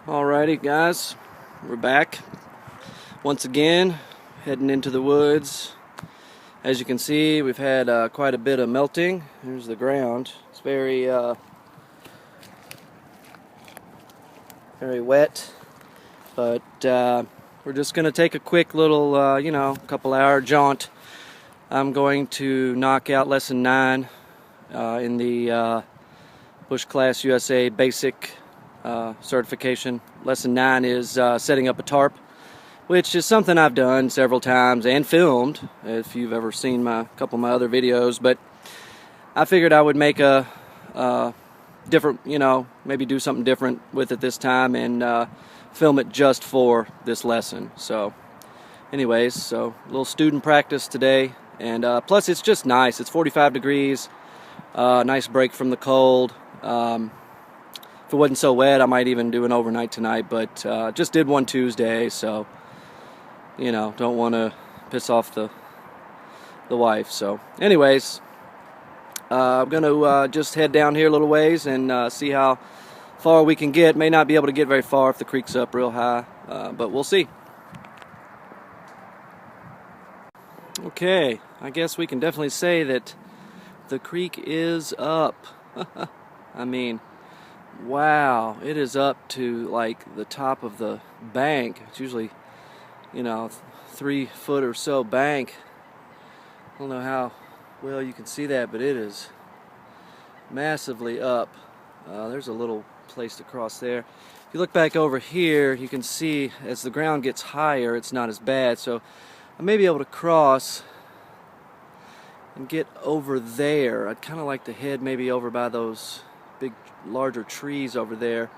Alrighty guys, we're back once again, heading into the woods. As you can see, we've had quite a bit of melting. Here's the ground. It's very wet, but we're just going to take a quick little couple hour jaunt. I'm going to knock out Lesson 9 in the BushClass USA Basic Certification. Lesson 9 is setting up a tarp, which is something I've done several times and filmed, if you've ever seen a couple of my other videos. But I figured I would make a different, maybe do something different with it this time and film it just for this lesson. So anyways, so a little student practice today, and plus it's just nice. It's 45 degrees, nice break from the cold. If it wasn't so wet, I might even do an overnight tonight, but just did one Tuesday, so don't want to piss off the wife. So anyways, I'm going to just head down here a little ways and see how far we can get. May not be able to get very far if the creek's up real high, but we'll see. Okay, I guess we can definitely say that the creek is up. I mean, wow, it is up to like the top of the bank. It's usually 3 foot or so bank. I don't know how well you can see that, but it is massively up. There's a little place to cross there. If you look back over here, you can see as the ground gets higher, it's not as bad. So I may be able to cross and get over there. I'd kind of like to head maybe over by those big larger trees over there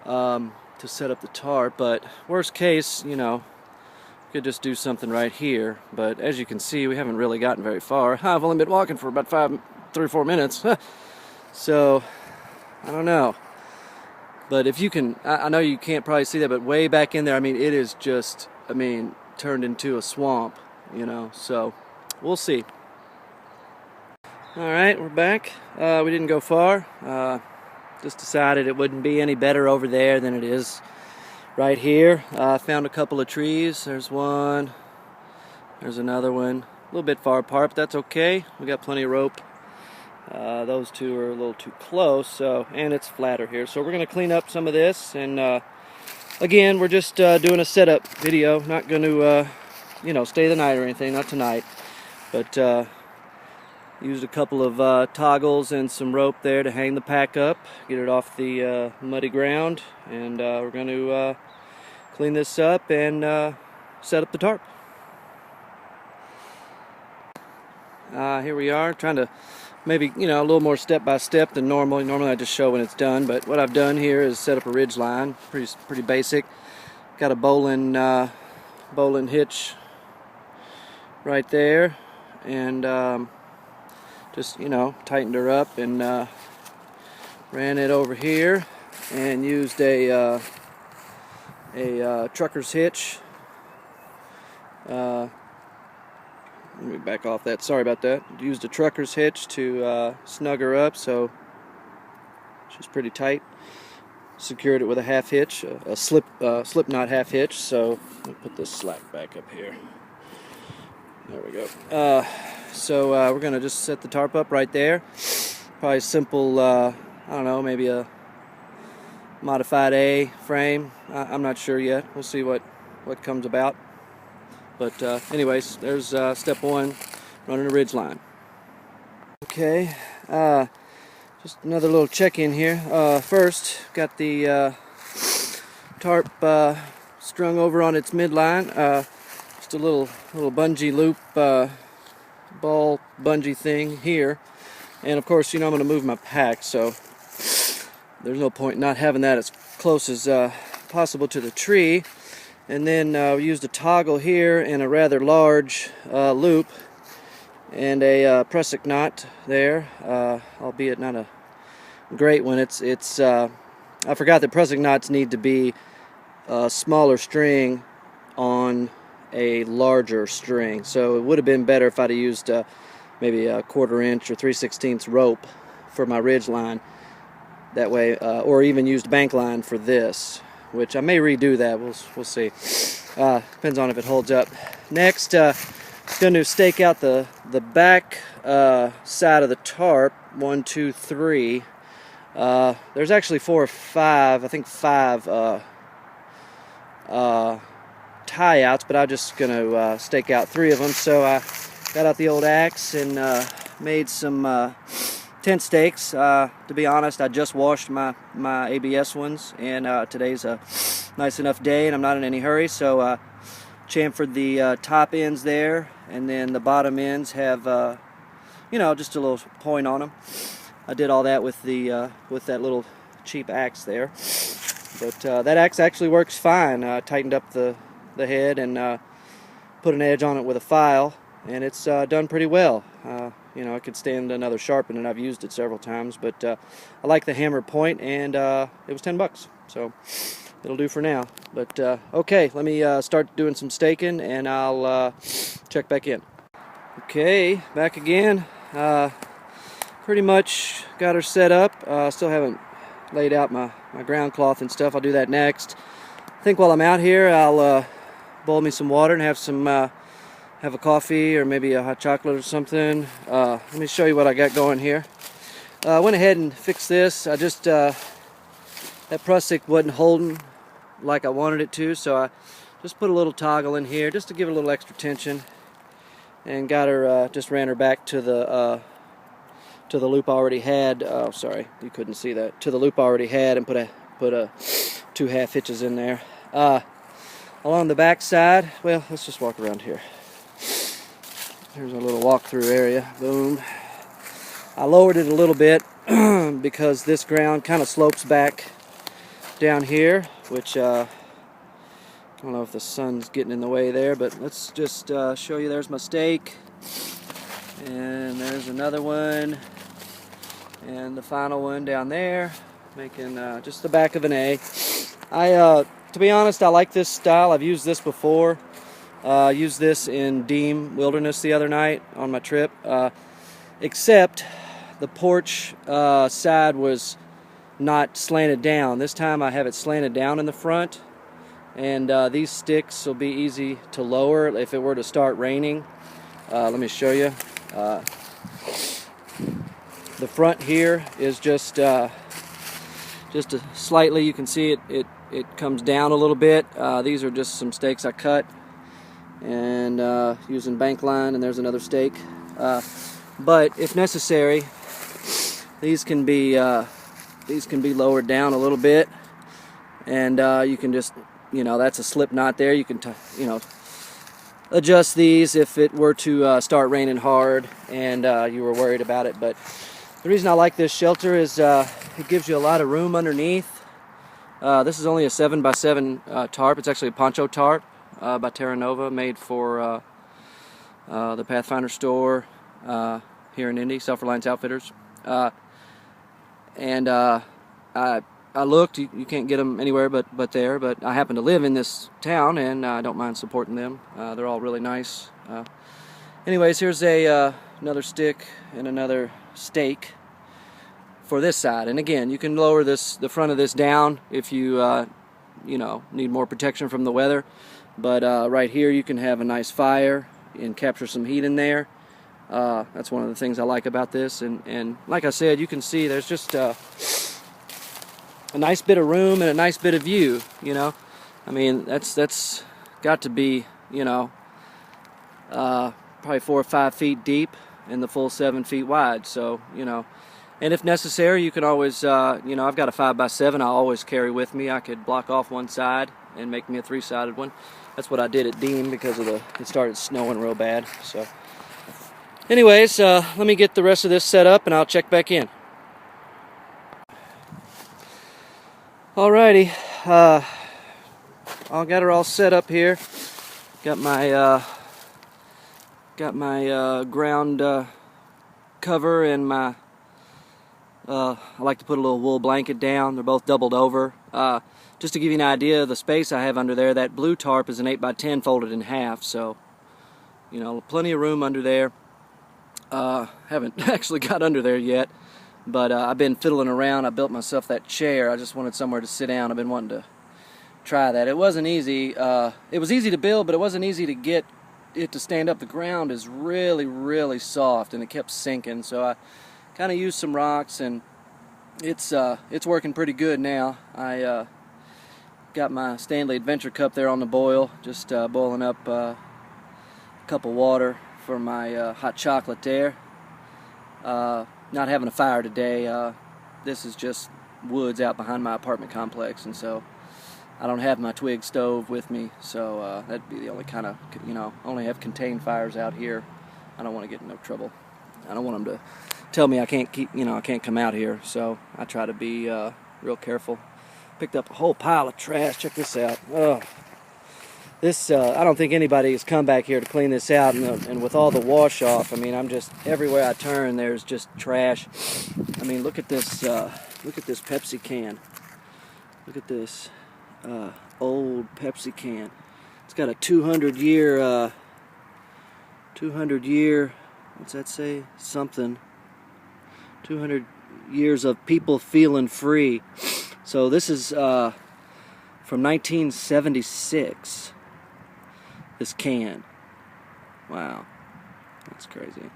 to set up the tarp, but worst case, could just do something right here. But as you can see, we haven't really gotten very far. I've only been walking for about 3 or 4 minutes. So I don't know, but if you can, I know you can't probably see that, but way back in there, I mean, it is just, turned into a swamp, so we'll see. Alright, we're back. We didn't go far. Just decided it wouldn't be any better over there than it is right here. Found a couple of trees. There's one. There's another one. A little bit far apart, but that's okay. We got plenty of rope. Those two are a little too close, and it's flatter here. So we're going to clean up some of this, and again, we're just doing a setup video. Not going to, stay the night or anything. Not tonight, but used a couple of toggles and some rope there to hang the pack up, get it off the muddy ground, and we're going to clean this up and set up the tarp. Here we are, trying to maybe a little more step by step than normal. Normally I just show when it's done, but what I've done here is set up a ridge line. Pretty basic. Got a bowline hitch right there, and just tightened her up and ran it over here, and used a trucker's hitch. Let me back off that. Sorry about that. Used a trucker's hitch to snug her up, so she's pretty tight. Secured it with a half hitch, a slip knot half hitch. So let me put this slack back up here. There we go. So we're going to just set the tarp up right there. Probably simple, I don't know, maybe a modified A frame. I'm not sure yet. We'll see what comes about. But anyways, there's step 1, running a ridge line. Okay, just another little check-in here. First, got the tarp strung over on its midline. Just a little bungee loop, ball bungee thing here, and of course I'm going to move my pack, so there's no point not having that as close as possible to the tree. And then we used a toggle here and a rather large loop and a prusik knot there, albeit not a great one. It's I forgot that prusik knots need to be a smaller string on a larger string, so it would have been better if I'd have used maybe a 1/4 inch or 3/16 rope for my ridge line. That way, or even used bank line for this. which I may redo that. We'll see. Depends on if it holds up. Next, going to stake out the back side of the tarp. 1, 2, 3. There's actually 4 or 5. I think 5 tie outs, but I'm just going to stake out 3 of them. So I got out the old axe and made some tent stakes. To be honest, I just washed my ABS ones, and today's a nice enough day and I'm not in any hurry, so chamfered the top ends there, and then the bottom ends have you know, just a little point on them. I did all that with the with that little cheap axe there, but that axe actually works fine. Tightened up the head and put an edge on it with a file, and it's done pretty well. You know, I could stand another sharpen, and I've used it several times, but I like the hammer point, and it was $10, so it'll do for now. But okay, let me start doing some staking, and I'll check back in. Okay, back again. Pretty much got her set up. Still haven't laid out my ground cloth and stuff. I'll do that next. I think while I'm out here, I'll boil me some water and have some have a coffee or maybe a hot chocolate or something. Let me show you what I got going here. I went ahead and fixed this. I just that prusik wasn't holding like I wanted it to, so I just put a little toggle in here just to give it a little extra tension, and got her just ran her back to the loop I already had. Oh, sorry, you couldn't see that. To the loop I already had, and put a 2 half hitches in there. Along the back side, well, let's just walk around here. There's a little walk-through area. Boom. I lowered it a little bit because this ground kind of slopes back down here, which I don't know if the sun's getting in the way there, but let's just show you. There's my stake, and there's another one, and the final one down there, making just the back of an A. To be honest, I like this style. I've used this before. Used this in Deem Wilderness the other night on my trip, except the porch side was not slanted down. This time I have it slanted down in the front, and these sticks will be easy to lower if it were to start raining. Let me show you. The front here is just slightly, you can see it comes down a little bit. These are just some stakes I cut, and using bank line, and there's another stake. But if necessary, these can be lowered down a little bit, and you can just, you know, that's a slip knot there. You can you know, adjust these if it were to start raining hard and you were worried about it. But the reason I like this shelter is it gives you a lot of room underneath. This is only a 7x7 tarp. It's actually a poncho tarp by Terra Nova, made for the Pathfinder store here in Indy, Self-Reliance Outfitters. And I looked. You can't get them anywhere but there. But I happen to live in this town, and I don't mind supporting them. They're all really nice. Anyways, here's another stick and another stake for this side. And again, you can lower the front of this down if you you know, need more protection from the weather. But right here, you can have a nice fire and capture some heat in there. That's one of the things I like about this. And like I said, you can see there's just a nice bit of room and a nice bit of view. You know, I mean, that's got to be, you know, probably 4 or 5 feet deep and the full 7 feet wide. So, you know, and if necessary, you can always, you know, I've got a 5x7 I always carry with me. I could block off one side and make me a 3-sided one. That's what I did at Deem because of it started snowing real bad. So anyways, let me get the rest of this set up and I'll check back in. Alrighty, I got her all set up here. Got my ground cover and my I like to put a little wool blanket down. They're both doubled over. Just to give you an idea of the space I have under there, that blue tarp is an 8x10 folded in half, so you know, plenty of room under there. Haven't actually got under there yet, but I've been fiddling around. I built myself that chair. I just wanted somewhere to sit down. I've been wanting to try that. It wasn't easy. It was easy to build, but it wasn't easy to get it to stand up. The ground is really, really soft, and it kept sinking. So I kind of used some rocks, and it's working pretty good now. I got my Stanley Adventure Cup there on the boil, just boiling up a cup of water for my hot chocolate there. Not having a fire today. This is just woods out behind my apartment complex, and so I don't have my twig stove with me, so that'd be the only kind of, only have contained fires out here. I don't want to get in no trouble. I don't want them to tell me I can't I can't come out here, so I try to be real careful. Picked up a whole pile of trash. Check this out. Oh, this I don't think anybody has come back here to clean this out, and with all the wash off, I mean, I'm just everywhere I turn there's just trash. I mean, look at this Pepsi can. Look at this old Pepsi can. It's got a 200 year what's that say? Something. 200 years of people feeling free. So this is from 1976. This can. Wow, that's crazy.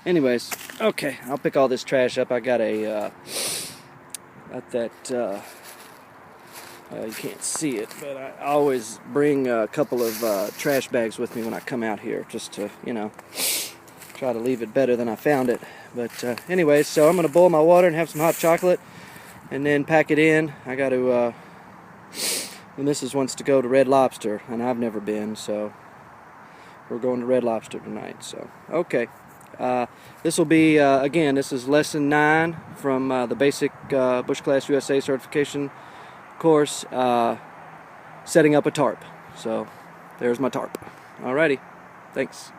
Anyways, okay, I'll pick all this trash up. I got a you can't see it, but I always bring a couple of trash bags with me when I come out here, just to try to leave it better than I found it. But anyways, so I'm gonna boil my water and have some hot chocolate, and then pack it in. I got to. The missus wants to go to Red Lobster, and I've never been, so we're going to Red Lobster tonight. So okay, this will be again. This is lesson 9 from the basic BushClass USA Certification course, setting up a tarp. So there's my tarp. Alrighty, thanks.